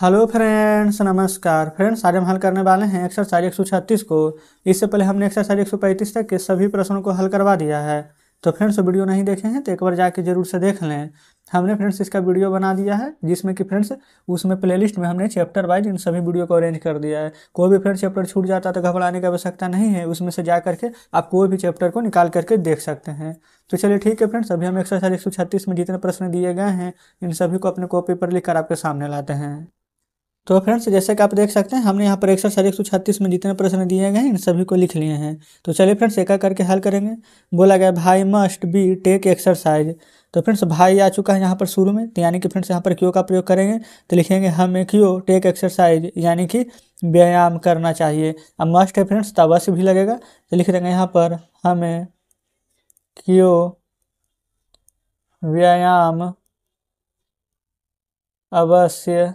Hello friends, नमस्कार friends. आज हम हल करने वाले हैं एक्सरसाइज 136 को। इससे पहले हमने एक्सरसाइज 135 तक के सभी प्रश्नों को हल करवा दिया है। तो फ्रेंड्स, वीडियो नहीं देखे हैं तो एक बार जाके जरूर से देख लें। हमने फ्रेंड्स इसका वीडियो बना दिया है, जिसमें कि फ्रेंड्स उसमें प्लेलिस्ट में हमने चैप्टर वाइज इन सभी वीडियो को अरेंज कर दिया है। कोई भी फ्रेंड्स चैप्टर छूट जाता है तो घबराने की आवश्यकता नहीं है, उसमें से जा करके आप कोई भी चैप्टर को निकाल करके देख सकते हैं। तो चलिए ठीक है फ्रेंड्स, अभी हम एक्सरसाइज 136 में जितने प्रश्न दिए गए हैं इन सभी को अपने कॉपी पर लिख कर आपके सामने लाते हैं। तो फ्रेंड्स, जैसे कि आप देख सकते हैं, हमने यहाँ पर एक्सरसाइज 136 में जितने प्रश्न दिए गए हैं इन सभी को लिख लिए हैं। तो चलिए फ्रेंड्स, एक एक करके हल करेंगे। बोला गया भाई मस्ट बी टेक एक्सरसाइज। तो फ्रेंड्स, भाई आ चुका है यहाँ पर शुरू में, तो यानी कि फ्रेंड्स यहाँ पर क्यों का प्रयोग करेंगे। तो लिखेंगे हमें क्यों टेक एक्सरसाइज, यानी कि व्यायाम करना चाहिए। अब मस्ट है फ्रेंड्स, तो अवश्य भी लगेगा, तो लिख देंगे यहाँ पर हमें क्यों व्यायाम अवश्य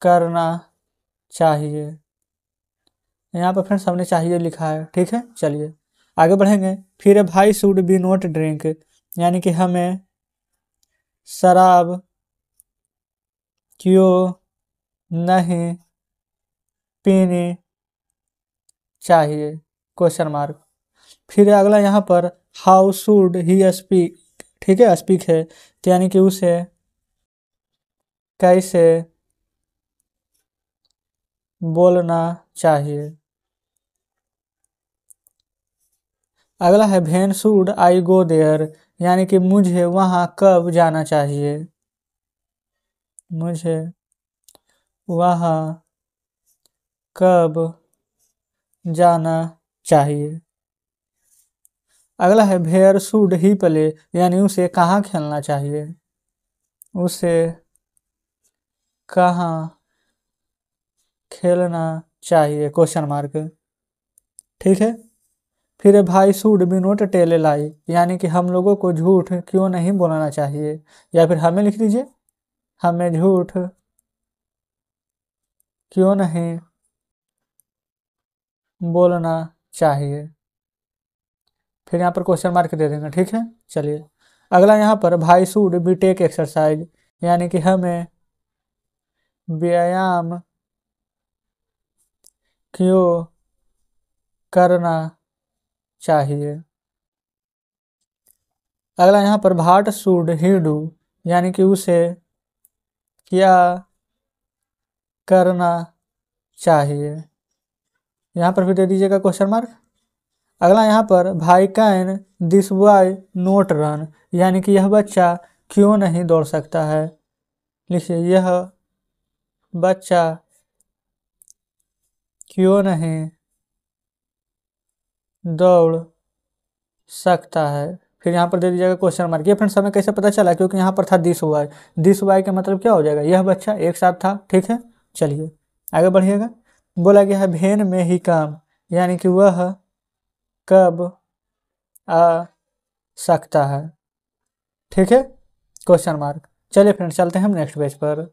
करना चाहिए। यहाँ पर फ्रेंड्स हमने चाहिए लिखा है, ठीक है। चलिए आगे बढ़ेंगे। फिर भाई शुड बी नॉट ड्रिंक, यानी कि हमें शराब क्यों नहीं पीनी चाहिए, क्वेश्चन मार्क। फिर अगला यहाँ पर हाउ शुड ही स्पीक, ठीक है, स्पीक है, तो यानी कि उसे कैसे बोलना चाहिए। अगला है when should I go there, यानी कि मुझे वहाँ कब जाना चाहिए, मुझे वहाँ कब जाना चाहिए। अगला है वेयर शुड ही प्ले, यानी उसे कहाँ खेलना चाहिए, उसे कहाँ खेलना चाहिए, क्वेश्चन मार्क, ठीक है। फिर भाई should be not tell a lie, यानी कि हम लोगों को झूठ क्यों नहीं बोलना चाहिए, या फिर हमें लिख लीजिए हमें झूठ क्यों नहीं बोलना चाहिए। फिर यहाँ पर क्वेश्चन मार्क दे देंगे, ठीक है। चलिए अगला यहाँ पर भाई शुड बी टेक एक्सरसाइज, यानी कि हमें व्यायाम क्यों करना चाहिए। अगला यहाँ पर भाट शुड ही डू, यानी कि उसे क्या करना चाहिए। यहाँ पर भी दे दीजिएगा क्वेश्चन मार्क। अगला यहाँ पर भाई can this boy note run, यानी कि यह बच्चा क्यों नहीं दौड़ सकता है। लिखिए यह बच्चा क्यों नहीं दौड़ सकता है। फिर यहाँ पर दे दीजिएगा क्वेश्चन मार्क। ये फ्रेंड्स हमें कैसे पता चला, क्योंकि यहाँ पर था दिस वाई, दिस वाई का मतलब क्या हो जाएगा, यह बच्चा एक साथ था, ठीक है। चलिए आगे बढ़िएगा। बोला गया है भेन में ही काम, यानी कि वह कब आ सकता है, ठीक है, क्वेश्चन मार्क। चलिए फ्रेंड्स, चलते हैं हम नेक्स्ट पेज पर।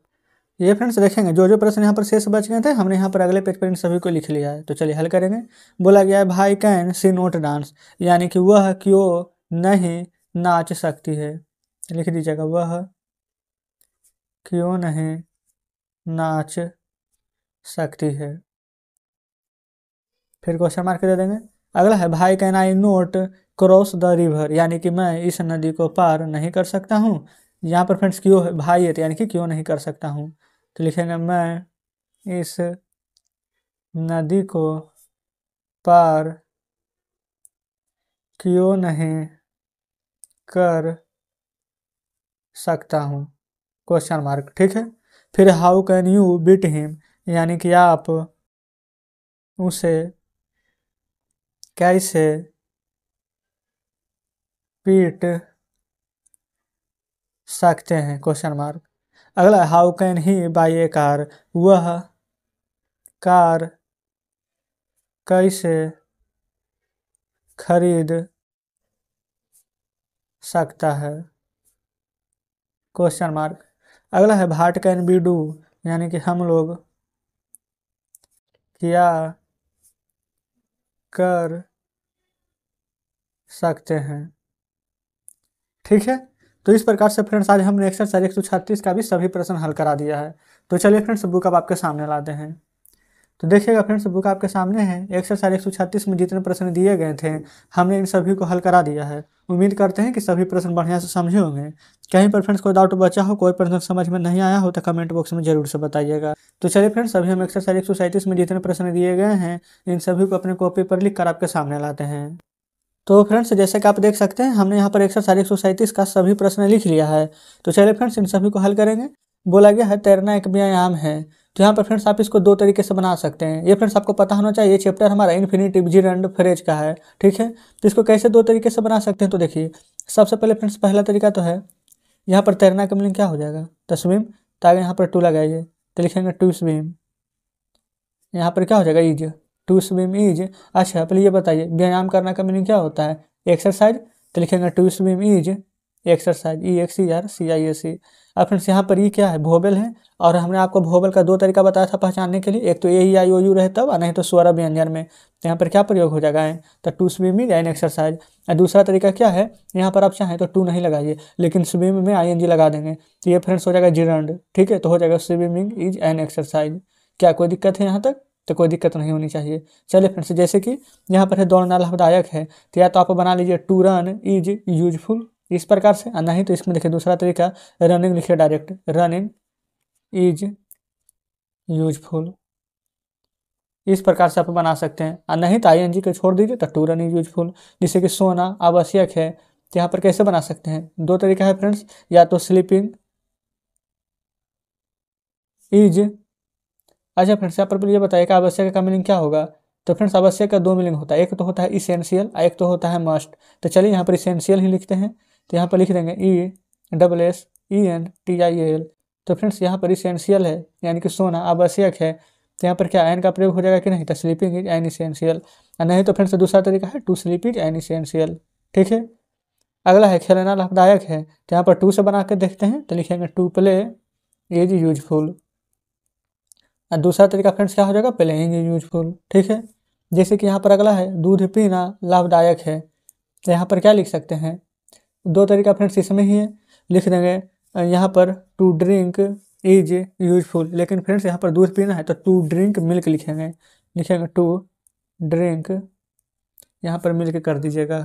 ये फ्रेंड्स देखेंगे जो जो प्रश्न यहाँ पर शेष बच गए थे, हमने यहाँ पर अगले पेज पर इन सभी को लिख लिया है। तो चलिए हल करेंगे। बोला गया है भाई कैन सी नोट डांस, यानी कि वह क्यों नहीं नाच सकती है। लिख दीजिएगा वह क्यों नहीं नाच सकती है। फिर क्वेश्चन मार्क दे देंगे। अगला है भाई can I note cross the river, यानी कि मैं इस नदी को पार नहीं कर सकता हूँ। यहाँ पर फ्रेंड्स क्यों है, भाई है, तो यानी कि क्यों नहीं कर सकता हूँ। तो लिखेंगे मैं इस नदी को पार क्यों नहीं कर सकता हूँ, क्वेश्चन मार्क, ठीक है। फिर how can you beat him, यानी कि आप उसे कैसे पीट सकते हैं, क्वेश्चन मार्क। अगला how can he buy a car, वह कार कैसे खरीद सकता है, क्वेश्चन मार्क। अगला है भाट कैन बी डू, यानी कि हम लोग क्या कर सकते हैं, ठीक है। तो इस प्रकार से फ्रेंड्स आज हमने एक्सरसाइज 136 का भी सभी प्रश्न हल करा दिया है। तो चलिए फ्रेंड्स बुक अब आपके सामने लाते हैं। तो देखिएगा फ्रेंड्स बुक आपके सामने है। एक्सरसाइज 136 में जितने प्रश्न दिए गए थे हमने इन सभी को हल करा दिया है। उम्मीद करते हैं कि सभी प्रश्न बढ़िया से समझे होंगे। कहीं पर फ्रेंड्स कोई डाउट बचा हो, कोई प्रश्न समझ में नहीं आया हो तो कमेंट बॉक्स में जरूर से बताइएगा। तो चलिए फ्रेंड्स अभी हम एक्सरसाइज 137 में जितने प्रश्न दिए गए हैं इन सभी को अपने कॉपी पर लिख कर आपके सामने लाते हैं। तो फ्रेंड्स जैसे कि आप देख सकते हैं हमने यहाँ पर एक्सरसाइज 137 का सभी प्रश्न लिख लिया है। तो चलिए फ्रेंड्स इन सभी को हल करेंगे। बोला गया है तैरना एक व्यायाम है। तो यहाँ पर फ्रेंड्स आप इसको दो तरीके से बना सकते हैं। ये फ्रेंड्स आपको पता होना चाहिए, ये चैप्टर हमारा इन्फिनिटिव जिरंड फ्रेज का है, ठीक है। तो इसको कैसे दो तरीके से बना सकते हैं, तो देखिए सबसे पहले फ्रेंड्स पहला तरीका तो है, यहाँ पर तैरना का मीनिंग क्या हो जाएगा, तो स्विम, तो आगे यहाँ पर टू लगाइए तो लिखेंगे टू स्विम। यहाँ पर क्या हो जाएगा, इज, टू स्विम इज। अच्छा पहले ये बताइए व्यायाम करना का मीनिंग क्या होता है, एक्सरसाइज, तो लिखेंगे to swim is exercise, EXERCISE। अब फ्रेंड्स यहाँ पर ये क्या है, वोवेल है, और हमने आपको वोवेल का दो तरीका बताया था पहचानने के लिए, एक तो AEIOU रहे तब, और नहीं तो स्वर व्यंजन में। तो यहाँ पर क्या प्रयोग हो जाएगा, तो to swim is an exercise. और दूसरा तरीका क्या है, यहाँ पर आप चाहें तो टू नहीं लगाइए लेकिन स्विम में ING लगा देंगे, तो ये फ्रेंड्स हो जाएगा जिरंड, ठीक है। तो हो जाएगा स्विमिंग इज एन एक्सरसाइज। क्या कोई दिक्कत है यहाँ तक, तो कोई दिक्कत नहीं होनी चाहिए। चलिए फ्रेंड्स जैसे कि यहाँ पर है दौड़ना लाभदायक है, तो या तो आप बना लीजिए टू रन इज यूजफुल इस प्रकार से, और नहीं तो इसमें देखिए दूसरा तरीका रनिंग लिखिए डायरेक्ट, रनिंग इज यूजफुल, इस प्रकार से आप बना सकते हैं। और नहीं तो ING को छोड़ दीजिए तो टू रन इज यूजफुल। जैसे कि सोना आवश्यक है, तो यहाँ पर कैसे बना सकते हैं, दो तरीका है फ्रेंड्स, या तो स्लीपिंग इज। अच्छा फ्रेंड्स यहाँ पर ये बताइए कि आवश्यक का मीनिंग क्या होगा, तो फ्रेंड्स आवश्यक का दो मीनिंग होता है, एक तो होता है इसेंशियल और एक तो होता है मस्ट। तो चलिए यहाँ पर इसेंशियल ही लिखते हैं, तो यहाँ पर लिख देंगे ESSENTIAL। तो फ्रेंड्स यहाँ पर इसेंशियल है यानी कि सोना आवश्यक है, तो यहाँ पर क्या एन का प्रयोग हो जाएगा कि नहीं, तो स्लीपिंग इज एन इसेंशियल। और नहीं तो फ्रेंड्स दूसरा तरीका है to sleep is an essential, ठीक है। अगला है खेलना लाभदायक है, तो यहाँ पर टू से बना के देखते हैं, तो लिखेंगे टू प्ले इज यूजफुल। और दूसरा तरीका फ्रेंड्स क्या हो जाएगा, प्लेइंग इज यूजफुल, ठीक है। जैसे कि यहाँ पर अगला है दूध पीना लाभदायक है, तो यहाँ पर क्या लिख सकते हैं, दो तरीका फ्रेंड्स इसमें ही है, लिख देंगे यहाँ पर टू ड्रिंक इज यूजफुल, लेकिन फ्रेंड्स यहाँ पर दूध पीना है तो टू ड्रिंक मिल्क लिखेंगे, लिखेंगे टू ड्रिंक, यहाँ पर मिल्क कर दीजिएगा।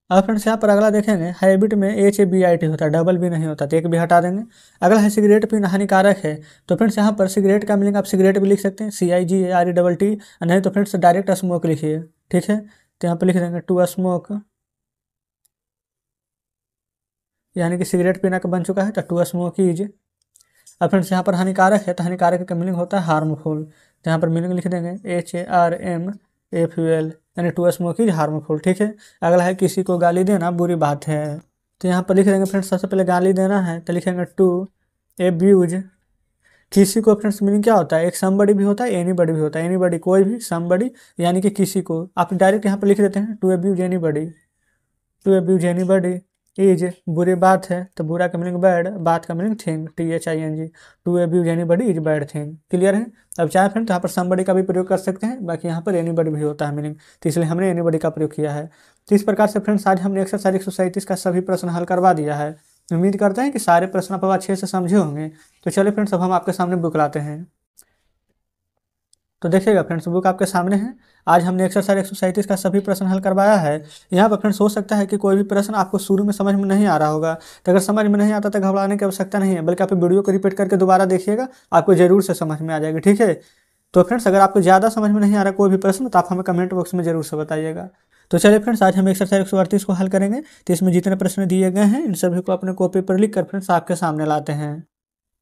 अब फ्रेंड्स यहाँ पर अगला देखेंगे, हैबिट में HABIT होता है, डबल भी नहीं होता, तो एक भी हटा देंगे। अगला है सिगरेट पीना हानिकारक है, तो फ्रेंड्स यहाँ पर सिगरेट का मीनिंग आप सिगरेट भी लिख सकते हैं, CIGARETT, नहीं तो फ्रेंड्स डायरेक्ट स्मोक लिखिए, ठीक है। तो यहाँ पर लिख देंगे टू स्मोक, यानी कि सिगरेट पीना का बन चुका है, तो टू स्मोक इज। अब फ्रेंड्स यहाँ पर हानिकारक है, तो हानिकारक का मीनिंग होता है हार्मफुल, तो यहाँ पर मीनिंग लिख देंगे HARMFUL, यानी टू स्मोक इज हार्मफुल, ठीक है। अगला है किसी को गाली देना बुरी बात है, तो यहाँ पर लिख देंगे फ्रेंड्स सबसे पहले गाली देना है तो लिखेंगे टू एब्यूज। किसी को फ्रेंड्स मीनिंग क्या होता है, एक समबडी भी होता है, एनीबडी भी होता है, एनीबडी कोई भी, समबडी यानी कि किसी को, आप डायरेक्ट यहाँ पर लिख देते हैं to abuse anybody, to abuse anybody is बुरी बात है, तो बुरा का मीनिंग बैड, बात का meaning thing, THING, to abuse anybody is bad thing, clear है। अब चाहे फ्रेंड तो यहाँ पर समबडी का भी प्रयोग कर सकते हैं, बाकी यहाँ पर एनीबडी भी होता है मीनिंग, तो इसलिए हमने एनीबडी का प्रयोग किया है। तो इस प्रकार से फ्रेंड्स आज हमने एक्सरसाइज 137 का सभी प्रश्न हल करवा दिया है। उम्मीद करते हैं कि सारे प्रश्न आप अच्छे से समझे होंगे। तो चलिए फ्रेंड्स अब हम आपके सामने बुक लाते हैं। तो देखिएगा फ्रेंड्स बुक आपके सामने है। आज हमने एक्सरसाइज 137 का सभी प्रश्न हल करवाया है। यहाँ पर फ्रेंड्स हो सकता है कि कोई भी प्रश्न आपको शुरू में समझ में नहीं आ रहा होगा, तो अगर समझ में नहीं आता तो घबराने की आवश्यकता नहीं है, बल्कि आप वीडियो को रिपीट करके दोबारा देखिएगा, आपको जरूर से समझ में आ जाएगी, ठीक है। तो फ्रेंड्स अगर आपको ज़्यादा समझ में नहीं आ रहा कोई भी प्रश्न तो आप हमें कमेंट बॉक्स में जरूर से बताइएगा। तो चलिए फ्रेंड्स आज हम एक्सरसाइज 138 को हल करेंगे। तो इसमें जितने प्रश्न दिए गए हैं इन सभी को अपने कॉपी पर लिख कर फ्रेंड्स आपके सामने लाते हैं।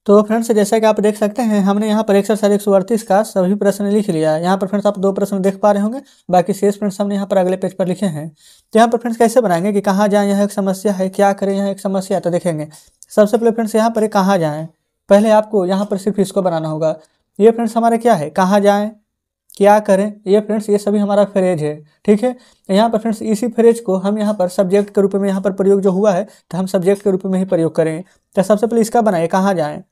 तो फ्रेंड्स जैसा कि आप देख सकते हैं हमने यहाँ पर एक्सरसाइज 138 का सभी प्रश्न लिख लिया है। यहाँ पर फ्रेंड्स आप दो प्रश्न देख पा रहे होंगे, बाकी शेष फ्रेंड्स हमने यहाँ पर अगले पेज पर लिखे हैं। तो यहाँ पर फ्रेंड्स कैसे बनाएंगे कि कहाँ जाएँ यह एक समस्या है, क्या करें यह एक समस्या है, तो देखेंगे सबसे पहले फ्रेंड्स यहाँ पर कहाँ जाएँ, पहले आपको यहाँ पर सिर्फ इसको बनाना होगा। ये फ्रेंड्स हमारे क्या है, कहाँ जाएँ क्या करें, ये फ्रेंड्स ये सभी हमारा फ्रेज है, ठीक है। यहाँ पर फ्रेंड्स इसी फ्रेज को हम यहाँ पर सब्जेक्ट के रूप में यहाँ पर प्रयोग जो हुआ है तो हम सब्जेक्ट के रूप में ही प्रयोग करेंगे। तो सबसे पहले इसका बनाइए, कहाँ जाएँ,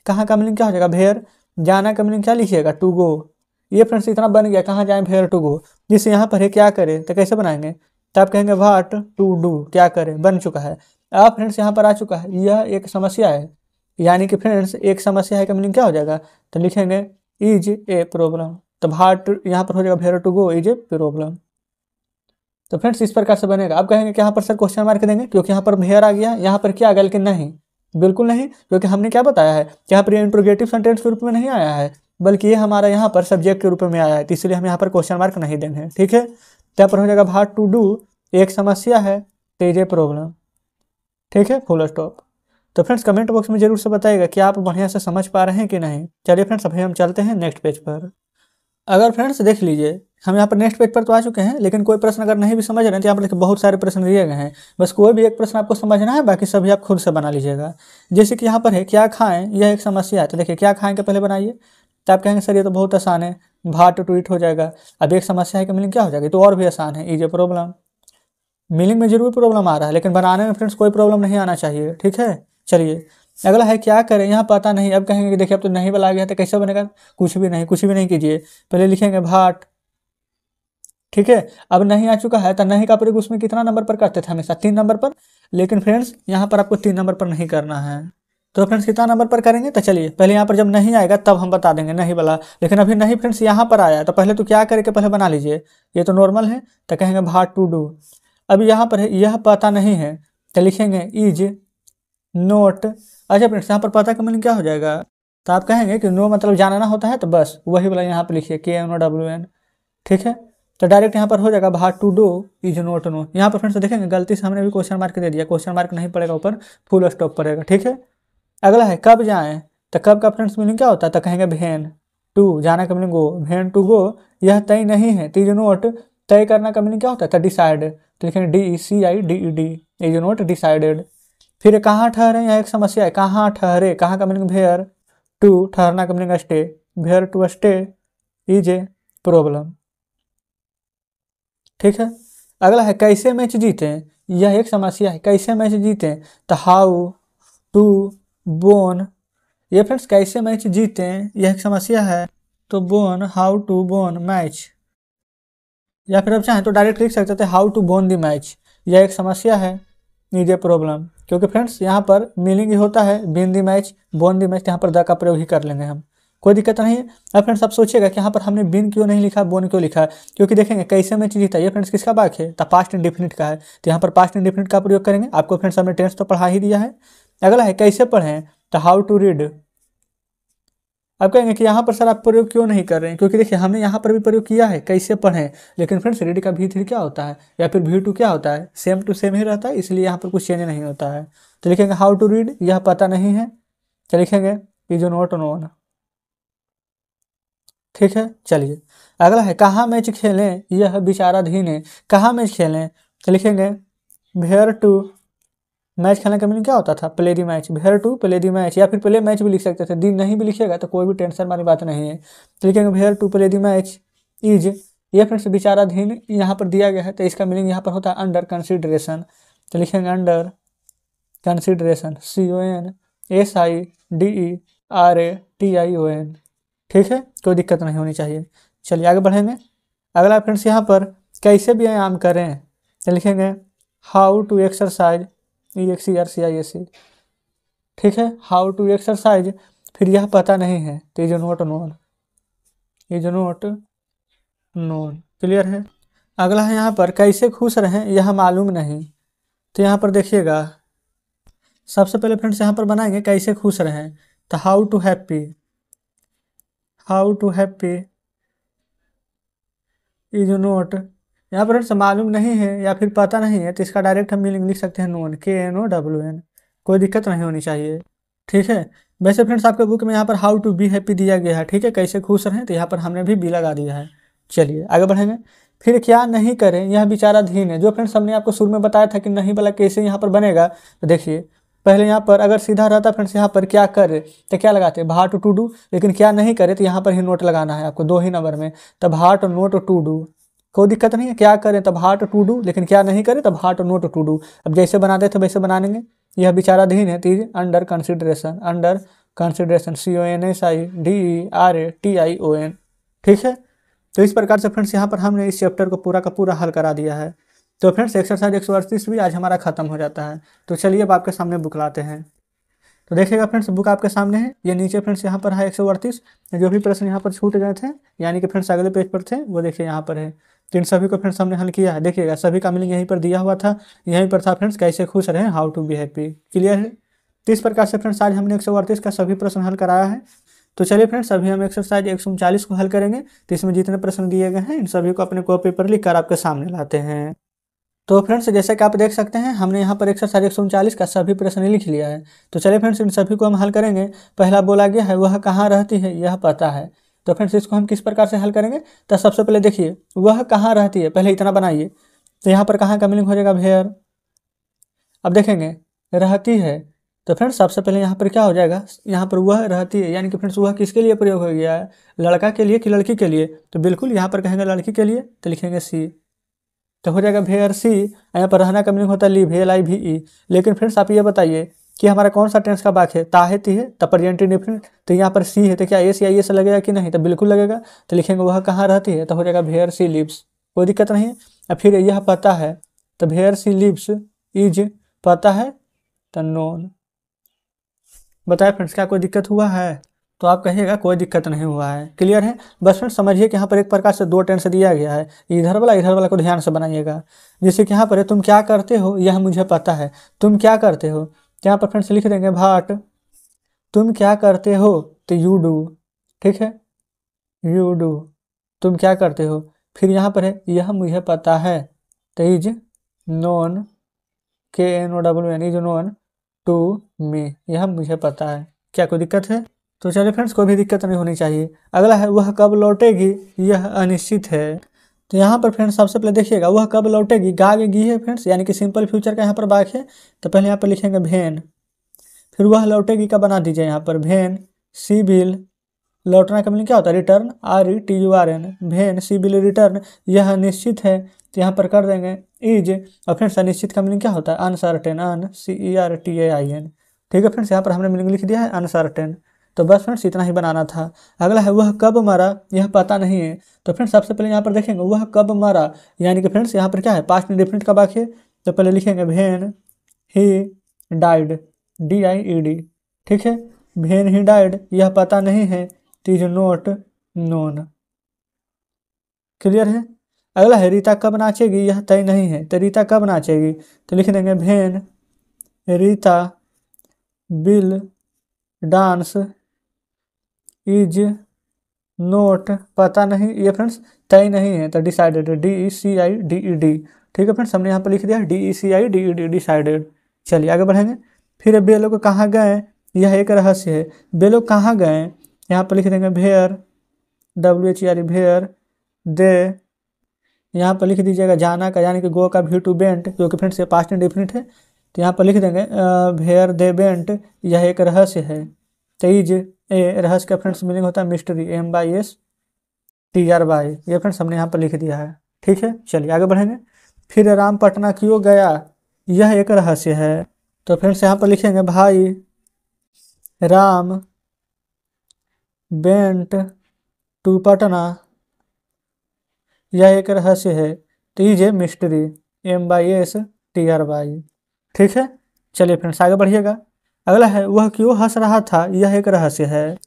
कहाँ का मीनिंग क्या हो जाएगा, भेयर, जाना का मीनिंग क्या लिखिएगा, टू गो। ये फ्रेंड्स इतना बन गया, कहाँ जाएँ भेयर टू गो। जिससे यहाँ पर है क्या करें, तो कैसे बनाएंगे, तो आप कहेंगे व्हाट टू डू, क्या करें, बन चुका है। अब फ्रेंड्स यहाँ पर आ चुका है, यह एक समस्या है, यानी कि फ्रेंड्स एक समस्या है का मीनिंग क्या हो जाएगा, तो लिखेंगे इज ए प्रॉब्लम। तो व्हाट यहाँ पर हो जाएगा where to go is a problem. तो फ्रेंड्स इस प्रकार से बनेगा। आप कहेंगे कि यहाँ पर सर क्वेश्चन मार्क देंगे क्योंकि यहाँ पर वेयर आ गया, यहाँ पर क्या आ गया, लेकिन नहीं, बिल्कुल नहीं, क्योंकि हमने क्या बताया है कि यहाँ पर इंट्रोगेटिव सेंटेंस के रूप में नहीं आया है, बल्कि ये हमारा यहाँ पर सब्जेक्ट के रूप में आया है, तो इसलिए हम यहाँ पर क्वेश्चन मार्क नहीं देंगे। ठीक है, तो यहाँ पर हो जाएगा व्हाट टू डू एक समस्या है, तो इज ए प्रॉब्लम। ठीक है, फुल स्टॉप। तो फ्रेंड्स कमेंट बॉक्स में जरूर से बताइएगा कि आप बढ़िया से समझ पा रहे हैं कि नहीं। चलिए फ्रेंड्स अभी हम चलते हैं नेक्स्ट पेज पर। अगर फ्रेंड्स देख लीजिए हम यहाँ पर नेक्स्ट पेज पर तो आ चुके हैं, लेकिन कोई प्रश्न अगर नहीं भी समझ रहे हैं तो यहाँ पर देखिए बहुत सारे प्रश्न दिए गए हैं, बस कोई भी एक प्रश्न आपको समझना है, बाकी सभी आप खुद से बना लीजिएगा। जैसे कि यहाँ पर है क्या खाएं, यह एक समस्या है, तो देखिए क्या खाएं के पहले बनाइए, तो आप कहेंगे सर ये तो बहुत आसान है, भाट टू ईट हो जाएगा। अब एक समस्या है कि मीनिंग क्या हो जाएगी, तो और भी आसान है, इज ए प्रॉब्लम। मीनिंग में जरूर प्रॉब्लम आ रहा है, लेकिन बनाने में फ्रेंड्स कोई प्रॉब्लम नहीं आना चाहिए। ठीक है, चलिए अगला है क्या करें, यहाँ पता नहीं। अब कहेंगे कि देखिए अब तो नहीं वाला आ गया तो कैसे बनेगा, कुछ भी नहीं, कुछ भी नहीं कीजिए, पहले लिखेंगे भाट। ठीक है, अब नहीं आ चुका है तो नहीं का प्रयोग उसमें कितना नंबर पर करते थे, हमेशा 3 नंबर पर, लेकिन फ्रेंड्स यहाँ पर आपको 3 नंबर पर नहीं करना है। तो फ्रेंड्स कितना नंबर पर करेंगे, तो चलिए पहले यहाँ पर जब नहीं आएगा तब हम बता देंगे नहीं वाला, लेकिन अभी नहीं फ्रेंड्स यहाँ पर आया तो पहले तो क्या करके पहले बना लीजिए, ये तो नॉर्मल है, तो कहेंगे भाट टू डू। अब यहाँ पर है यह पता नहीं है, तो लिखेंगे इज नोट। अच्छा फ्रेंड्स यहाँ पर पता का मीनिंग क्या हो जाएगा, तो आप कहेंगे कि नो मतलब जानना होता है, तो बस वही वाला यहाँ पर लिखिए KNOWN। ठीक है, तो डायरेक्ट यहाँ पर हो जाएगा what to do is not known. यहाँ पर फ्रेंड्स देखेंगे गलती से हमने भी क्वेश्चन मार्क दे दिया, क्वेश्चन मार्क नहीं पड़ेगा ऊपर, फुल स्टॉप पड़ेगा। ठीक है, अगला है कब जाएं, तो कब का फ्रेंड्स मीनिंग क्या होता है, तो कहेंगे भेन टू, जाना का मीनिंग गो, भेन टू गो यह तय नहीं है, तो इज नोट तय करना का मीनिंग क्या होता है, तो डिसाइड, तो लिखेंगे DECIDED इज नोट डिसाइडेड। फिर कहाँ ठहरे, यह एक समस्या है, कहाँ ठहरे, कहाँ का मीनिंग वेयर टू, ठहरना का meaning stay, where to stay is a problem. ठीक है, अगला है कैसे मैच जीते, यह एक समस्या है, कैसे मैच जीते, तो हाउ टू बोन। ये फ्रेंड्स कैसे मैच जीते यह एक समस्या है, तो won, how to won match, या फिर आप चाहें तो डायरेक्ट लिख सकते थे how to won the match, यह एक समस्या है, इज ए प्रॉब्लम। क्योंकि फ्रेंड्स यहाँ पर मीनिंग ही होता है win the match, won the match, यहाँ पर द का प्रयोग ही कर लेंगे हम, कोई दिक्कत नहीं है। अब फ्रेंड्स आप सोचिएगा कि यहाँ पर हमने बिन क्यों नहीं लिखा, बोन क्यों लिखा, क्योंकि देखेंगे कैसे मैच जीता, ये फ्रेंड्स किसका वाक्य है, तो पास्ट इंडेफिनिट का है, तो यहाँ पर पास्ट इंडेफिनिट का प्रयोग करेंगे। आपको फ्रेंड्स हमने टेंस तो पढ़ा ही दिया है। अगला है कैसे पढ़ें, तो हाउ टू रीड। अब कहेंगे कि यहाँ पर सर आप प्रयोग क्यों नहीं कर रहे हैं, क्योंकि देखिए हमने यहाँ पर भी प्रयोग किया है कैसे पढ़ें, लेकिन फ्रेंड्स रीड का V3 क्या होता है या फिर V2 क्या होता है, सेम टू सेम ही रहता है, इसलिए यहाँ पर कुछ चेंज नहीं होता है। तो लिखेंगे हाउ टू रीड, यह पता नहीं है, तो लिखेंगे इज नॉट नोन। ठीक है, चलिए अगला है कहाँ मैच खेलें, यह विचाराधीन है, कहाँ मैच खेलें, तो लिखेंगे वेयर टू, मैच खेलने का मीनिंग क्या होता था, play the match, where to play the match, या फिर प्ले मैच भी लिख सकते थे, दिन नहीं भी लिखिएगा तो कोई भी टेंशन वाली बात नहीं है, तो लिखेंगे where to play the match is, ये फ्रेंड्स विचाराधीन यहाँ पर दिया गया है, तो इसका मीनिंग यहाँ पर होता है अंडर कंसिडरेशन, तो लिखेंगे अंडर कंसिडरेशन CONSIDERATION। ठीक है, कोई दिक्कत नहीं होनी चाहिए। चलिए आगे बढ़ेंगे। अगला फ्रेंड्स यहाँ पर कैसे व्यायाम करें, तो लिखेंगे हाउ टू एक्सरसाइज EXERCISE। ठीक है, हाउ टू एक्सरसाइज, फिर यह पता नहीं है, तो is not known, is not known. Clear है, अगला है यहाँ पर कैसे खुश रहें, यह मालूम नहीं, तो यहाँ पर देखिएगा सबसे पहले फ्रेंड्स यहाँ पर बनाएंगे कैसे खुश रहें, तो how to happy, how to happy is not, यहाँ पर फ्रेंड्स मालूम नहीं है या फिर पता नहीं है, तो इसका डायरेक्ट हम मीनिंग लिख सकते हैं नोन, KNOWN, कोई दिक्कत नहीं होनी चाहिए। ठीक है, वैसे फ्रेंड्स आपके बुक में यहाँ पर हाउ टू बी हैप्पी दिया गया है, ठीक है, कैसे खुश रहें, तो यहाँ पर हमने भी बी लगा दिया है। चलिए आगे बढ़ेंगे। फिर क्या नहीं करें, यह विचाराधीन है, जो फ्रेंड्स हमने आपको शुरू में बताया था कि नहीं वाला कैसे यहाँ पर बनेगा, तो देखिए पहले यहाँ पर अगर सीधा रहता फ्रेंड्स यहाँ पर क्या करे, तो क्या लगाते हैं भाट टू डू, लेकिन क्या नहीं करे तो यहाँ पर ही नोट लगाना है आपको 2 ही नंबर में, तो भाट नोट टू डू, कोई दिक्कत नहीं है, क्या करें तब हार्ट टू डू, लेकिन क्या नहीं करें तब हार्ट नोट टू डू। अब जैसे बनाते थे वैसे बना लेंगे, यह विचाराधीन है, Teej under consideration, under consideration CONSIDERATION। ठीक है, तो इस प्रकार से फ्रेंड्स यहाँ पर हमने इस चैप्टर को पूरा का पूरा हल करा दिया है। तो फ्रेंड्स एक्सरसाइज 138 भी आज हमारा खत्म हो जाता है। तो चलिए अब आपके सामने बुक लाते हैं। तो देखिएगा फ्रेंड्स, बुक आपके सामने है। ये नीचे फ्रेंड्स यहाँ पर है 138। जो भी प्रश्न यहाँ पर छूट गए थे, यानी कि फ्रेंड्स अगले पेज पर थे, वो देखिए यहाँ पर है। तो इन सभी को फ्रेंड्स हमने हल किया है। देखिएगा सभी का मीनिंग यहीं पर दिया हुआ था। यहीं पर था फ्रेंड्स, कैसे खुश रहें, how to be happy. Clear है? तो इस प्रकार से फ्रेंड्स आज हमने 138 का सभी प्रश्न हल कराया है। तो चलिए फ्रेंड्स, अभी हम एक्सरसाइज 139 को हल करेंगे। तो इसमें जितने प्रश्न दिए गए हैं इन सभी को अपने कॉपी पर लिख कर आपके सामने लाते हैं। तो फ्रेंड्स जैसे कि आप देख सकते हैं, हमने यहाँ पर एक्सरसाइज 139 का सभी प्रश्न लिख लिया है। तो चलिए फ्रेंड्स, इन सभी को हम हल करेंगे। पहला बोला गया है वह कहाँ रहती है, यह पता है। तो फ्रेंड्स इसको हम किस प्रकार से हल करेंगे? तो सबसे पहले देखिए, वह कहाँ रहती है, पहले इतना बनाइए। तो यहाँ पर कहाँ का मीनिंग हो जाएगा, वेयर। अब देखेंगे रहती है, तो फ्रेंड्स सबसे पहले यहाँ पर क्या हो जाएगा, यहाँ पर वह रहती है, यानी कि फ्रेंड्स वह किसके लिए प्रयोग हो गया है, लड़का के लिए कि लड़की के लिए? तो बिल्कुल यहाँ पर कहेंगे लड़की के लिए, तो लिखेंगे सी। तो हो जाएगा वेयर सी। यहाँ पर रहना का मीनिंग होता है लिव, LIVE। लेकिन फ्रेंड्स आप ये बताइए कि हमारा कौन सा टेंस का वाक्य है, ताहे ती है, तो प्रेजेंट इंडेफिनिट। तो यहाँ पर सी है, तो क्या एस या ये से लगेगा कि नहीं? तो बिल्कुल लगेगा। तो लिखेंगे वह कहाँ रहती है, तो हो जाएगा वेयर सी लिव्स। कोई दिक्कत नहीं है। अब फिर यह पता है, तो वेयर सी लिव्स इज पता है, तो नोन। बताए फ्रेंड्स, क्या कोई दिक्कत हुआ है? तो आप कहिएगा कोई दिक्कत नहीं हुआ है। क्लियर है? बस फ्रेंड्स समझिए कि यहाँ पर एक प्रकार से दो टेंस दिया गया है। इधर वाला को ध्यान से बनाइएगा। जैसे कि यहाँ पर है तुम क्या करते हो, यह मुझे पता है। तुम क्या करते हो, तो यहाँ पर फ्रेंड्स लिख देंगे भाट। तुम क्या करते हो, तो यू डू। ठीक है, यू डू, तुम क्या करते हो। फिर यहाँ पर है यह मुझे पता है, तो is known, KNOWN, is known to me, यह मुझे पता है। क्या कोई दिक्कत है? तो चलिए फ्रेंड्स, कोई भी दिक्कत नहीं होनी चाहिए। अगला है वह कब लौटेगी, यह अनिश्चित है। तो यहाँ पर फ्रेंड्स सबसे पहले देखिएगा, वह कब लौटेगी, गी है फ्रेंड्स, यानी कि सिंपल फ्यूचर का यहाँ पर वाक्य है। तो पहले यहाँ पर लिखेंगे भेन, फिर वह लौटेगी का बना दीजिए यहाँ पर भेन सी बिल। लौटना का मीनिंग क्या होता है, रिटर्न, RETURN, भेन सी बिल रिटर्न, यह निश्चित है। तो यहाँ पर कर देंगे इज। और फ्रेंड्स अनिश्चित का मीनिंग क्या होता है, अनसर्टेन, CERTAIN। ठीक है फ्रेंड्स, यहाँ पर हमने मीनिंग लिख दिया है अनसर्टेन। तो बस फ्रेंड्स इतना ही बनाना था। अगला है वह कब मरा, यह पता नहीं है। तो फ्रेंड्स सबसे पहले यहाँ पर देखेंगे वह कब मरा, यानी कि फ्रेंड्स यहाँ पर क्या है, पास्ट इंडेफिनिट का वाक्य। तो पहले लिखेंगे भेन ही डाइड, DIED। ठीक है, भेन ही डाइड, यह पता नहीं है, इज नोट नोन। क्लियर है? अगला है रीता कब नाचेगी, यह तय नहीं है। तो रीता कब नाचेगी, तो लिख देंगे when Rita will dance is not, पता नहीं, ये फ्रेंड्स तय नहीं है, तो डिसाइडेड, DECIDED। ठीक है फ्रेंड्स, हमने यहाँ पर लिख दिया DECIDED, डिसाइडेड। चलिए आगे बढ़ेंगे। फिर बे लोग कहाँ गए, यह एक रहस्य है। बे लोग कहाँ गए, यहाँ पर लिख देंगे भेयर, WHERE, भेयर दे। यहाँ पर लिख दीजिएगा जाना का, यानी कि गो का V2 बेंट, जो कि फ्रेंड्स ये पास्ट इंडेफिनिट है। तो यहाँ पर लिख देंगे भेयर दे बेंट, यह एक रहस्य है। तेज ए, रहस्य का फ्रेंड्स मीनिंग होता है मिस्ट्री, MYSTRY। ये फ्रेंड्स हमने यहाँ पर लिख दिया है। ठीक है, चलिए आगे बढ़ेंगे। फिर राम पटना क्यों गया, यह एक रहस्य है। तो फ्रेंड्स यहाँ पर लिखेंगे भाई राम बेंट टू पटना, यह एक रहस्य है, तो ये मिस्ट्री, MYSTRY। ठीक है, चलिए फ्रेंड्स आगे बढ़िएगा। अगला है वह क्यों हंस रहा था, यह एक रहस्य है।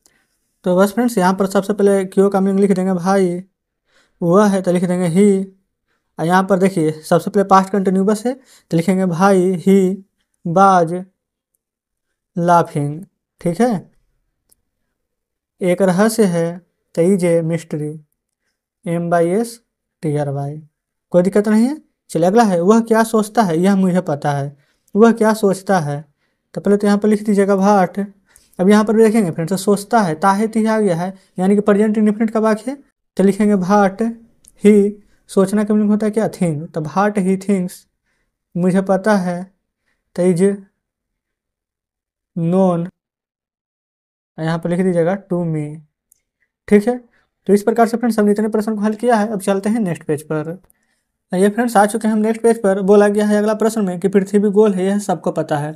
तो बस फ्रेंड्स यहाँ पर सबसे पहले क्यों का मीनिंग लिख देंगे भाई, वह है तो लिख देंगे ही। और यहाँ पर देखिए सबसे पहले पास्ट कंटिन्यूअस है, तो लिखेंगे भाई ही बाज लाफिंग। ठीक है, एक रहस्य है, तो ये मिस्ट्री, MYSTRY। कोई दिक्कत नहीं है। चलिए अगला है वह क्या सोचता है, यह मुझे पता है। वह क्या सोचता है, तो पहले तो यहाँ पर लिख दीजिएगा भाट। अब यहाँ पर भी देखेंगे फ्रेंड्स, सोचता है, ताहे ती आ गया है, यानी कि प्रेजेंट इंडेफिनिट का वाक्य है। तो लिखेंगे भाट ही, सोचना का मीनिंग होता है क्या, थिंक। तो भाट ही थिंक्स, मुझे पता है, तो इज नोन, यहाँ पर लिख दीजिएगा टू मी। ठीक है, तो इस प्रकार से फ्रेंड्स हमने इतने प्रश्न को हल किया है। अब चलते हैं नेक्स्ट पेज पर। ये फ्रेंड्स आ चुके हैं हम नेक्स्ट पेज पर। बोला गया है अगला प्रश्न में कि पृथ्वी गोल है, यह सबको पता है।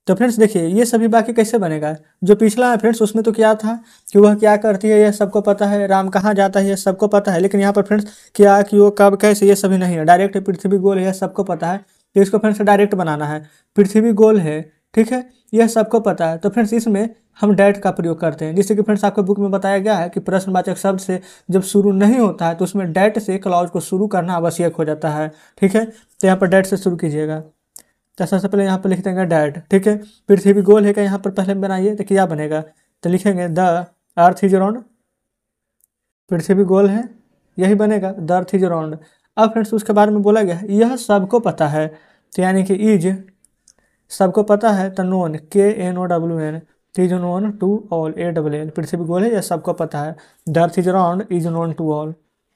तो फ्रेंड्स देखिए ये सभी बाकी कैसे बनेगा, जो पिछला है फ्रेंड्स उसमें तो क्या था कि वह क्या करती है यह सबको पता है, राम कहाँ जाता है यह सबको पता है, लेकिन यहाँ पर फ्रेंड्स क्या क्यों कब कैसे ये सभी नहीं है, डायरेक्ट पृथ्वी गोल है यह सबको पता है, तो इसको फ्रेंड्स डायरेक्ट बनाना है। पृथ्वी गोल है, ठीक है, यह सबको पता है, तो फ्रेंड्स इसमें हम डैट का प्रयोग करते हैं। जैसे कि फ्रेंड्स आपको बुक में बताया गया है कि प्रश्नवाचक शब्द से जब शुरू नहीं होता है तो उसमें डैट से क्लॉज को शुरू करना आवश्यक हो जाता है, ठीक है। तो यहाँ पर डैट से शुरू कीजिएगा। तो सबसे पहले यहाँ पर लिख देंगे डैट, ठीक है। पृथ्वी गोल है क्या यहाँ पर पहले बनाइए, तो क्या बनेगा, तो लिखेंगे द अर्थ इज राउंड, पृथ्वी गोल है यही बनेगा, द अर्थ इज राउंड। अब फ्रेंड्स उसके बारे में बोला गया है यह सबको पता है, तो यानी कि इज सबको पता है, तो known KNOWN, is known to all ALL, पृथ्वी गोल है यह सबको पता है, the earth is round is known to all.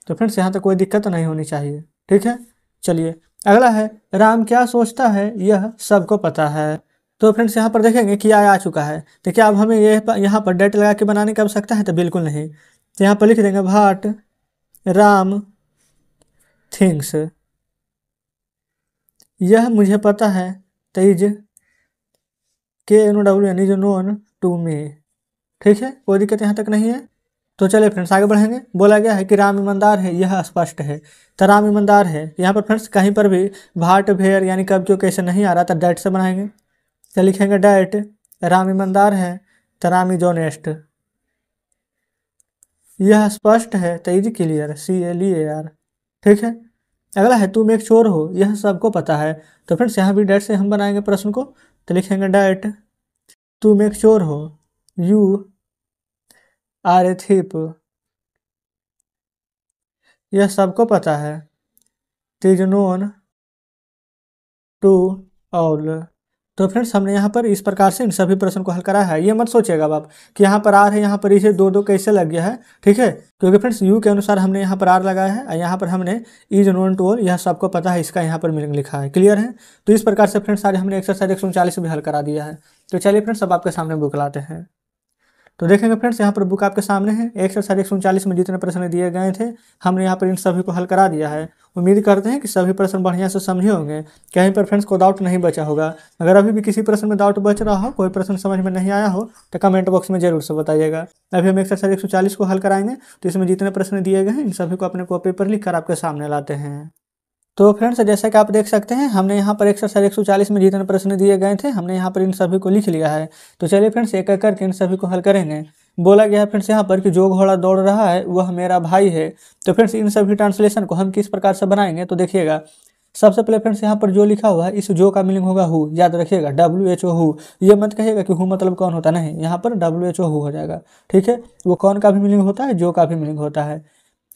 तो फ्रेंड्स यहाँ तक कोई दिक्कत नहीं होनी चाहिए, ठीक है। चलिए अगला है राम क्या सोचता है यह सबको पता है। तो फ्रेंड्स यहाँ पर देखेंगे क्या आ चुका है, तो क्या अब हमें ये यहाँ पर डेट लगा के बनाने की आवश्यकता है, तो बिल्कुल नहीं। तो यहाँ पर लिख देंगे व्हाट राम थिंग्स, यह मुझे पता है, तो is KNOWN is known to me, ठीक है, कोई दिक्कत यहाँ तक नहीं है। तो चलिए फ्रेंड्स आगे बढ़ेंगे। बोला गया है कि राम ईमानदार है यह स्पष्ट है, तो राम ईमानदार है, यहाँ पर फ्रेंड्स कहीं पर भी भाट भेड़ यानी कब क्यों कैसे नहीं आ रहा, तो डैट से बनाएंगे। तो लिखेंगे डैट राम ईमानदार है, तो राम इज ऑनेस्ट, यह स्पष्ट है, तो इज क्लियर CLEAR, ठीक है। अगला है तुम एक चोर हो यह सबको पता है, तो फ्रेंड्स यहाँ भी डैट से हम बनाएंगे प्रश्न को। तो लिखेंगे डैट तुम एक चोर हो, यू आर ए थिप, यह सबको पता है, इज नोन टू ऑल। तो फ्रेंड्स हमने यहाँ पर इस प्रकार से इन सभी प्रश्न को हल करा है। ये मत सोचिएगा आप कि यहाँ पर आर है यहाँ पर इसे दो दो कैसे लग गया है, ठीक है, क्योंकि फ्रेंड्स यू के अनुसार हमने यहाँ पर आर लगाया है और यहाँ पर हमने इज नोन टू ऑल, यह सबको पता है, इसका यहाँ पर मीनिंग लिखा है। क्लियर है। तो इस प्रकार से फ्रेंड्स आज हमने एक्सरसाइज 139 भी हल करा दिया है। तो चलिए फ्रेंड्स अब आपके सामने बुक लाते हैं। तो देखेंगे फ्रेंड्स यहाँ पर बुक आपके सामने है। एक्सरसाइज 139 में जितने प्रश्न दिए गए थे हमने यहाँ पर इन सभी को हल करा दिया है। उम्मीद करते हैं कि सभी प्रश्न बढ़िया से समझे होंगे, कहीं पर फ्रेंड्स को डाउट नहीं बचा होगा। अगर अभी भी किसी प्रश्न में डाउट बच रहा हो, कोई प्रश्न समझ में नहीं आया हो, तो कमेंट बॉक्स में जरूर से बताइएगा। अभी हम एक्सरसाइज 140 को हल कराएंगे। तो इसमें जितने प्रश्न दिए गए हैं इन सभी को अपने कॉपी पर लिख कर आपके सामने लाते हैं। तो फ्रेंड्स जैसा कि आप देख सकते हैं हमने यहाँ पर एक्सरसाइज 140 में जितने प्रश्न दिए गए थे हमने यहाँ पर इन सभी को लिख लिया है। तो चलिए फ्रेंड्स एक एक करके इन सभी को हल करेंगे। बोला गया है फ्रेंड्स यहाँ पर कि जो घोड़ा दौड़ रहा है वह मेरा भाई है। तो फ्रेंड्स इन सभी ट्रांसलेशन को हम किस प्रकार से बनाएंगे, तो देखिएगा सबसे पहले फ्रेंड्स यहाँ पर जो लिखा हुआ है इस जो का मीनिंग होगा हु, याद रखिएगा WHO हु। ये मत कहिएगा कि हु मतलब कौन होता, नहीं, यहाँ पर WHO हु हो जाएगा, ठीक है। वो कौन का भी मीनिंग होता है, जो का भी मीनिंग होता है।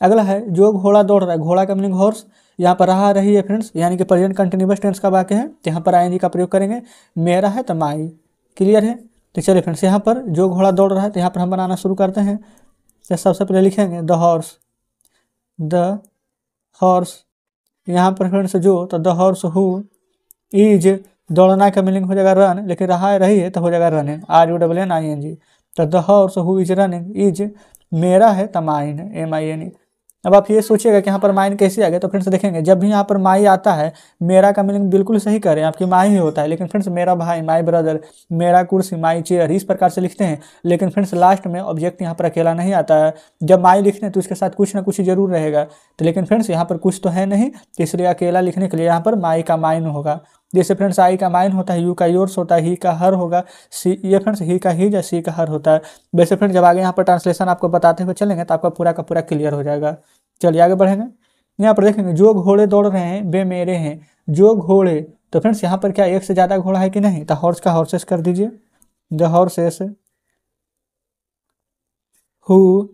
अगला है जो घोड़ा दौड़ रहा है, घोड़ा का मीनिंग हॉर्स, यहाँ पर रहा रही है फ्रेंड्स यानी कि प्रेजेंट कंटिन्यूअस टेंस का वाक्य है, तो यहाँ पर ING का प्रयोग करेंगे। मेरा है तो माई, क्लियर है। तो चलिए फ्रेंड्स यहाँ पर जो घोड़ा दौड़ रहा है तो यहाँ पर हम बनाना शुरू करते हैं। तो सबसे पहले लिखेंगे द हॉर्स, यहाँ पर फ्रेंड्स जो, तो द हॉर्स हु इज, दौड़ना का मीनिंग हो जाएगा रन, लेकिन रहा रही है तो हो जाएगा रनिंग, RUNNING। तो the horse who is running is, मेरा है तो माइन, MINE। अब आप ये सोचिएगा कि यहाँ पर माइन कैसे आ गया, तो फ्रेंड्स देखेंगे जब भी यहाँ पर माई आता है, मेरा का मीनिंग बिल्कुल सही करें, आपकी माई ही होता है, लेकिन फ्रेंड्स मेरा भाई, माई ब्रदर, मेरा कुर्सी, माई चेयर, इस प्रकार से लिखते हैं। लेकिन फ्रेंड्स लास्ट में ऑब्जेक्ट यहाँ पर अकेला नहीं आता है। जब माई लिखते हैं तो उसके साथ कुछ ना कुछ जरूर रहेगा, तो लेकिन फ्रेंड्स यहाँ पर कुछ तो है नहीं, इसलिए अकेला लिखने के लिए यहाँ पर माई का माइन होगा। जैसे फ्रेंड्स आई का माइन होता है, यू का योर्स होता है, ही का हर होगा, सी, ये फ्रेंड्स ही का ही या सी का हर होता है। वैसे फ्रेंड्स जब आगे यहाँ पर ट्रांसलेशन आपको बताते हुए चलेंगे तो आपका पूरा का पूरा क्लियर हो जाएगा। चलिए आगे बढ़ेंगे। यहाँ पर देखेंगे जो घोड़े दौड़ रहे हैं वे मेरे हैं, जो घोड़े, तो फ्रेंड्स यहाँ पर क्या एक से ज़्यादा घोड़ा है कि नहीं, तो हॉर्स का हॉर्सेस कर दीजिए, द हॉर्सेस हु।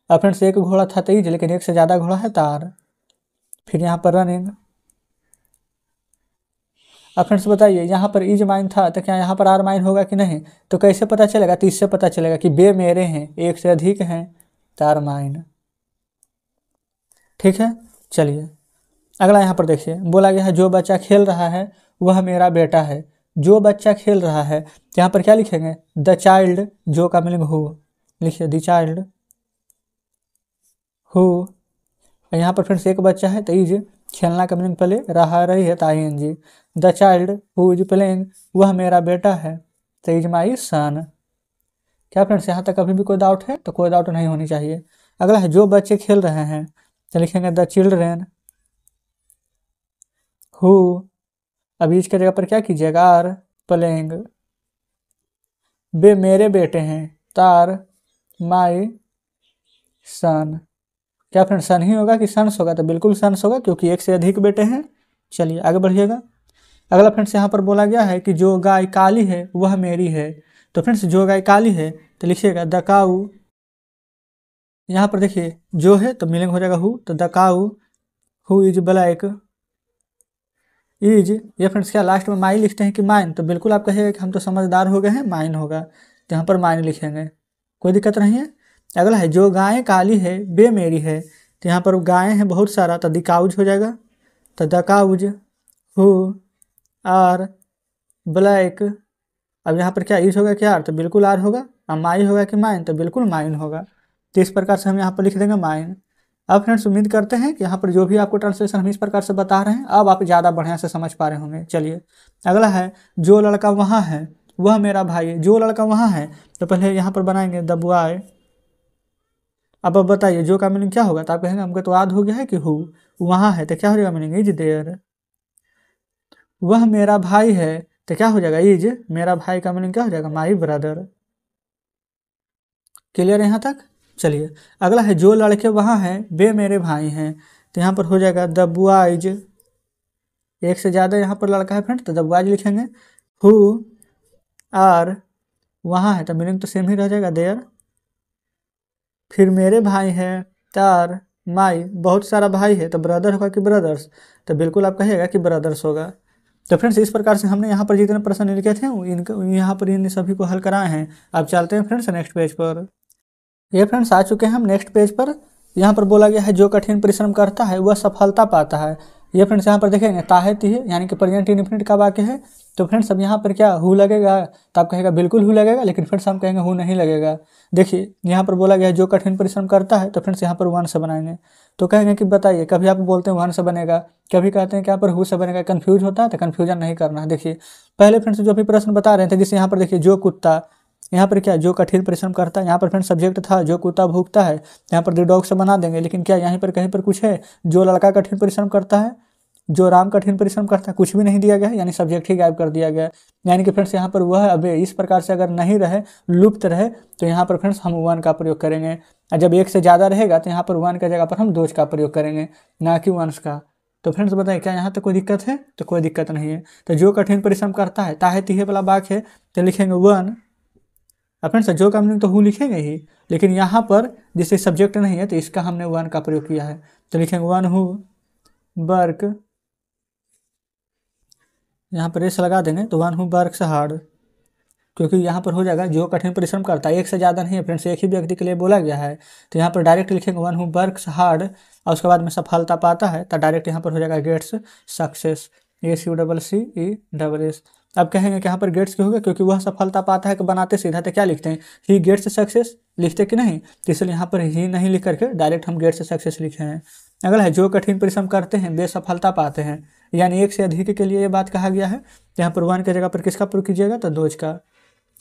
अब फ्रेंड्स एक घोड़ा था तेज, लेकिन एक से ज़्यादा घोड़ा है तार। फिर यहाँ पर रनिंग। अब फ्रेंड्स बताइए यहाँ पर इज माइन था तो क्या यहाँ पर आर माइन होगा कि नहीं, तो कैसे पता चलेगा, तो इससे पता चलेगा कि बे मेरे हैं, एक से अधिक हैं, तार माइन, ठीक है। चलिए अगला यहाँ पर देखिए बोला गया है जो बच्चा खेल रहा है वह मेरा बेटा है, जो बच्चा खेल रहा है, तो यहाँ पर क्या लिखेंगे, द चाइल्ड, जो का मीनिंग हु, लिखिए द चाइल्ड हु। यहाँ पर फ्रेंड्स एक बच्चा है तो इज, खेलना का मीनिंग प्ले, रहा रही है तो ING। The child who is playing, वह मेरा बेटा है तो इज माई सन। क्या फ्रेंड्स यहाँ तक अभी भी कोई डाउट है? तो कोई डाउट नहीं होनी चाहिए। अगला है जो बच्चे खेल रहे हैं, तो लिखेंगे द चिल्ड्रेन हु, अभी इसके जगह पर क्या कीजिएगा आर प्लेइंग। मेरे बेटे हैं तार माई सन। क्या फ्रेंड्स सन ही होगा कि सन्स होगा? तो बिल्कुल सन्स होगा क्योंकि एक से अधिक बेटे हैं। चलिए आगे बढ़िएगा। अगला फ्रेंड्स यहाँ पर बोला गया है कि जो गाय काली है वह मेरी है। तो फ्रेंड्स जो गाय काली है तो लिखिएगा द काऊ। यहाँ पर देखिए जो है तो मीनिंग हो जाएगा हु, तो the cow who is black is, ये फ्रेंड्स क्या लास्ट में माई लिखते हैं कि माइन? तो बिल्कुल आप कहिएगा कि हम तो समझदार हो गए हैं, माइन होगा, तो यहाँ पर माइन लिखेंगे, कोई दिक्कत नहीं है। अगला है जो गाय काली है वे मेरी है। तो यहाँ पर गायें हैं बहुत सारा, तो द काउज हो जाएगा, तो the cows who are black. अब यहाँ पर क्या इज होगा क्या आर? तो बिल्कुल आर होगा। अब माई होगा कि माइन? तो बिल्कुल माइन होगा। तो इस प्रकार से हम यहाँ पर लिख देंगे माइन। अब फ्रेंड्स उम्मीद करते हैं कि यहाँ पर जो भी आपको ट्रांसलेशन हम इस प्रकार से बता रहे हैं अब आप ज़्यादा बढ़िया से समझ पा रहे होंगे। चलिए अगला है जो लड़का वहाँ है वह मेरा भाई है। जो लड़का वहाँ है तो पहले यहाँ पर बनाएंगे द बॉय। अब बताइए जो का मीनिंग क्या होगा? तो आप कहेंगे हमको तो याद हो गया है कि हु, वहाँ है तो क्या हो जाएगा मीनिंग? Is there. वह मेरा भाई है तो क्या हो जाएगा? इज, मेरा भाई का मीनिंग क्या हो जाएगा? My brother. क्लियर है यहाँ तक? चलिए अगला है जो लड़के वहाँ हैं वे मेरे भाई हैं। तो यहाँ पर हो जाएगा द बॉयज, एक से ज़्यादा यहाँ पर लड़का है फ्रेंड तो द बॉयज लिखेंगे। हु आर, वहाँ है तो मीनिंग तो सेम ही रह जाएगा देयर। फिर मेरे भाई हैं तार माई, बहुत सारा भाई है तो ब्रदर होगा कि ब्रदर्स? तो बिल्कुल आप कहिएगा कि ब्रदर्स होगा। तो फ्रेंड्स इस प्रकार से हमने यहाँ पर जितने प्रश्न लिखे थे इनको यहाँ पर इन सभी को हल कराए हैं। अब चलते हैं फ्रेंड्स नेक्स्ट पेज पर। ये फ्रेंड्स आ चुके हैं हम नेक्स्ट पेज पर। यहाँ पर बोला गया है जो कठिन परिश्रम करता है वह सफलता पाता है। ये फ्रेंड्स यहाँ पर देखेंगे ताहती है यानी कि प्रेजेंट इंडेफिनिट का वाक्य है। तो फ्रेंड्स अब यहाँ पर क्या हु लगेगा? तो आप कहेगा बिल्कुल हु लगेगा, लेकिन फ्रेंड्स हम कहेंगे हु नहीं लगेगा। देखिए यहाँ पर बोला गया है जो कठिन परिश्रम करता है, तो फ्रेंड्स यहाँ पर वन से बनाएंगे। तो कहेंगे कि बताइए, कभी आप बोलते हैं वन से बनेगा, कभी कहते हैं कि यहाँ पर हु से बनेगा, कन्फ्यूज होता है तो कन्फ्यूजन नहीं करना है। देखिए पहले फ्रेंड्स जो भी प्रश्न बता रहे थे, जैसे यहाँ पर देखिए जो कुत्ता, यहाँ पर क्या जो कठिन परिश्रम करता है, यहाँ पर फ्रेंड्स सब्जेक्ट था जो कुत्ता भूखता है, यहाँ पर द डॉग से बना देंगे। लेकिन क्या यहाँ पर कहीं पर कुछ है जो लड़का कठिन परिश्रम करता है, जो राम कठिन परिश्रम करता है, कुछ भी नहीं दिया गया है, यानी सब्जेक्ट ही गायब कर दिया गया है। यानी कि फ्रेंड्स यहाँ पर वह अबे इस प्रकार से अगर नहीं रहे, लुप्त रहे, तो यहाँ पर फ्रेंड्स हम वन का प्रयोग करेंगे। और जब एक से ज़्यादा रहेगा तो यहाँ पर वन की जगह पर हम दोज का प्रयोग करेंगे, ना कि वंश का। तो फ्रेंड्स बताइए क्या यहाँ तक कोई दिक्कत है? तो कोई दिक्कत नहीं है। तो जो कठिन परिश्रम करता है, ताहे तीहे वाला वाक्य है तो लिखेंगे वन। अब फ्रेंड्स जो का मीनिंग तो हु लिखेंगे ही, लेकिन यहाँ पर जिससे सब्जेक्ट नहीं है तो इसका हमने वन का प्रयोग किया है, तो लिखेंगे वन हु वर्क, यहाँ पर रेस लगा देंगे तो वन हु वर्क्स हार्ड, क्योंकि यहाँ पर हो जाएगा जो कठिन परिश्रम करता है, एक से ज़्यादा नहीं है फ्रेंड्स, एक ही व्यक्ति के लिए बोला गया है। तो यहाँ पर डायरेक्ट लिखेंगे वन हु वर्क्स हार्ड और उसके बाद में सफलता पाता है, तो डायरेक्ट यहाँ पर हो जाएगा गेट्स सक्सेस, SUCCESS। अब कहेंगे कि यहाँ पर गेट्स क्यों होगा? क्योंकि वह सफलता पाता है कि बनाते सीधा तो क्या लिखते हैं ही गेट्स सक्सेस, लिखते कि नहीं? तो इसलिए यहाँ पर ही नहीं लिख करके डायरेक्ट हम गेट्स सक्सेस लिखे हैं। अगला है जो कठिन परिश्रम करते हैं वे सफलता पाते हैं, यानी एक से अधिक के लिए ये बात कहा गया है। यहाँ पर वन की जगह पर किसका प्रयोग कीजिएगा? तो दोज का,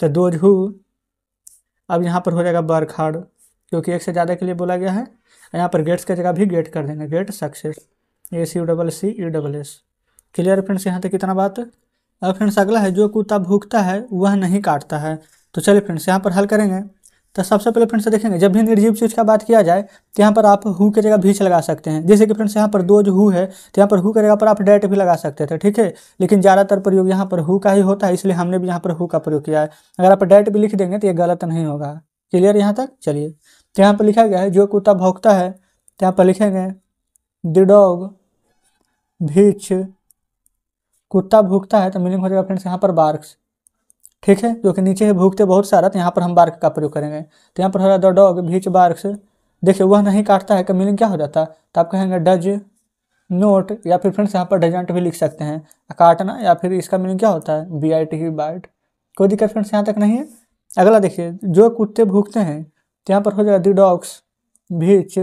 तो दोज हु। अब यहाँ पर हो जाएगा वर्क हार्ड, क्योंकि एक से ज़्यादा के लिए बोला गया है। यहाँ पर गेट्स की जगह भी गेट कर देंगे, get success, SUCCESS। Clear friends यहाँ तक कितना बात? अब फ्रेंड्स अगला है जो कुत्ता भूखता है वह नहीं काटता है। तो चलिए फ्रेंड्स यहाँ पर हल करेंगे। तो सबसे पहले फ्रेंड्स देखेंगे जब भी निर्जीव चीज़ का बात किया जाए तो यहाँ पर आप हु की जगह भीच लगा सकते हैं। जैसे कि फ्रेंड्स यहाँ पर दो जो हु है तो यहाँ पर हु की जगह पर आप डैट भी लगा सकते थे, ठीक है। लेकिन ज़्यादातर प्रयोग यहाँ पर हु का ही होता है, इसलिए हमने भी यहाँ पर हु का प्रयोग किया है। अगर आप डैट भी लिख देंगे तो ये गलत नहीं होगा। क्लियर यहाँ तक? चलिए तो यहाँ पर लिखा गया है जो कुत्ता भौंकता है, तो यहाँ पर लिखेंगे द डॉग भीच, कुत्ता भूखता है तो मीनिंग हो जाएगा फ्रेंड्स यहाँ पर बार्क्स, ठीक है, क्योंकि नीचे है भूखते बहुत सारा, तो यहाँ पर हम बार्क का प्रयोग करेंगे। तो यहाँ पर हो रहा है द डॉग भीच बार्क्स। देखिए वह नहीं काटता है का मीनिंग क्या हो जाता? तो आप कहेंगे डज नोट, या फिर फ्रेंड्स यहाँ पर डजंट भी लिख सकते हैं, काटना, या फिर इसका मीनिंग क्या होता है? BIT byte. कोई दिक्कत फ्रेंड्स यहाँ तक नहीं है। अगला देखिए जो कुत्ते भूखते हैं तो यहाँ पर हो जाएगा द डॉग्स भीच,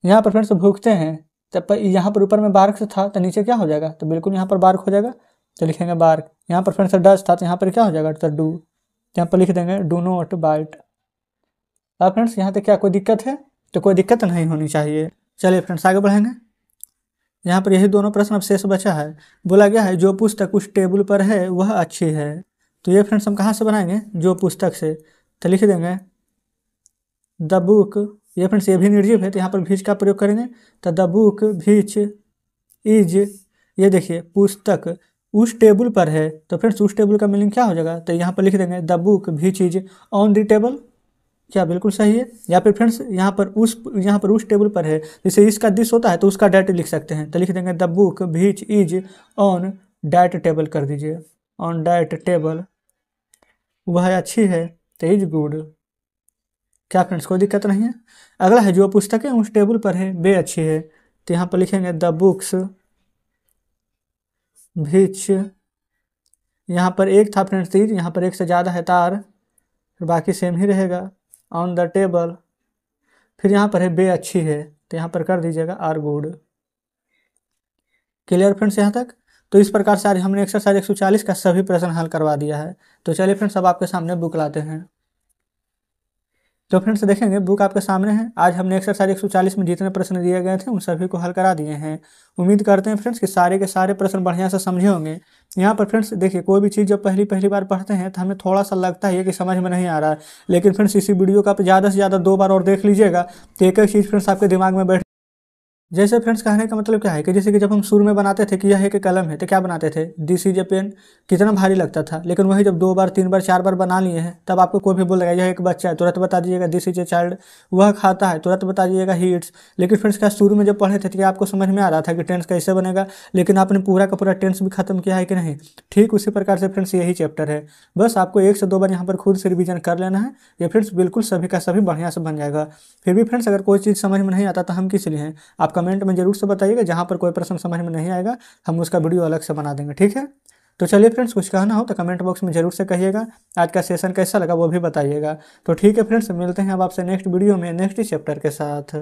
यहाँ पर फ्रेंड्स भूखते हैं तो यहाँ पर ऊपर में बार्क से था तो नीचे क्या हो जाएगा, तो बिल्कुल यहाँ पर बार्क हो जाएगा, तो लिखेंगे बार्क। यहाँ पर फ्रेंड्स डज था तो यहाँ पर क्या हो जाएगा, तो डू, यहाँ पर लिख देंगे डू नॉट बाइट। अब फ्रेंड्स यहाँ तक क्या कोई दिक्कत है, तो कोई दिक्कत नहीं होनी चाहिए। चलिए फ्रेंड्स आगे बढ़ेंगे। यहाँ पर यही दोनों प्रश्न अब शेष बचा है। बोला गया है जो पुस्तक उस टेबल पर है वह अच्छी है। तो ये फ्रेंड्स हम कहाँ से बनाएंगे, जो पुस्तक से, तो लिख देंगे द बुक। ये फ्रेंड्स ये भी निर्जीव है तो यहाँ पर भीच का प्रयोग करेंगे, तो द बुक भीच इज, ये देखिए पुस्तक उस टेबल पर है, तो फ्रेंड्स उस टेबल का मीनिंग क्या हो जाएगा, तो यहाँ पर लिख देंगे the book भीच is on the table. क्या बिल्कुल सही है। या फिर फ्रेंड्स यहाँ पर उस टेबल पर है, जैसे इसका दिस होता है तो उसका डैट लिख सकते हैं, तो लिख देंगे the book भीच is on that table कर दीजिए, ऑन डैट टेबल। वह अच्छी है तो इज गुड। क्या फ्रेंड्स कोई दिक्कत नहीं है। अगला है जो पुस्तकें उस टेबल पर है वे अच्छी है, तो यहाँ पर लिखेंगे द बुक्स भीच, यहाँ पर एक था फ्रेंड्स तीर, यहाँ पर एक से ज़्यादा है तार, फिर बाकी सेम ही रहेगा, ऑन द टेबल। फिर यहाँ पर है बे अच्छी है, तो यहाँ पर कर दीजिएगा आर गुड। क्लियर फ्रेंड्स यहाँ तक। तो इस प्रकार से आज हमने एक्सरसाइज 140 का सभी प्रश्न हल करवा दिया है। तो चलिए फ्रेंड्स अब आपके सामने बुक लाते हैं। तो फ्रेंड्स देखेंगे बुक आपके सामने है। आज हमने एक्सरसाइज 140 में जितने प्रश्न दिए गए थे उन सभी को हल करा दिए हैं। उम्मीद करते हैं फ्रेंड्स कि सारे के सारे प्रश्न बढ़िया से समझे होंगे। यहाँ पर फ्रेंड्स देखिए कोई भी चीज़ जब पहली बार पढ़ते हैं तो हमें थोड़ा सा लगता है कि समझ में नहीं आ रहा है, लेकिन फ्रेंड्स इसी वीडियो को आप ज़्यादा से ज़्यादा 2 बार और देख लीजिएगा तो एक एक चीज़ फ्रेंड्स आपके दिमाग में बैठ। जैसे फ्रेंड्स कहने का मतलब क्या है कि जैसे कि जब हम शुरू में बनाते थे कि यह एक कलम है तो क्या बनाते थे, दिस इज ए पेन, कितना भारी लगता था। लेकिन वही जब 2 बार 3 बार 4 बार बना लिए हैं तब आपको कोई भी बोलेगा यह एक बच्चा है, तुरंत बता दीजिएगा दिस इज ए चाइल्ड। वह खाता है, तुरंत बता दीजिएगा ही ईट्स। लेकिन फ्रेंड्स क्या शुरू में जब पढ़े थे तो क्या आपको समझ में आ रहा था कि टेंस कैसे बनेगा, लेकिन आपने पूरा का पूरा टेंस भी खत्म किया है कि नहीं। ठीक उसी प्रकार से फ्रेंड्स यही चैप्टर है, बस आपको 1 से 2 बार यहाँ पर खुद से रिवीजन कर लेना है। ये फ्रेंड्स बिल्कुल सभी का सभी बढ़िया से बन जाएगा। फिर भी फ्रेंड्स अगर कोई चीज़ समझ में नहीं आता तो हम किस लिए हैं, आप कमेंट में जरूर से बताइएगा। जहाँ पर कोई प्रश्न समझ में नहीं आएगा हम उसका वीडियो अलग से बना देंगे, ठीक है। तो चलिए फ्रेंड्स कुछ कहना हो तो कमेंट बॉक्स में जरूर से कहिएगा। आज का सेशन कैसा लगा वो भी बताइएगा। तो ठीक है फ्रेंड्स मिलते हैं अब आपसे नेक्स्ट वीडियो में नेक्स्ट चैप्टर के साथ।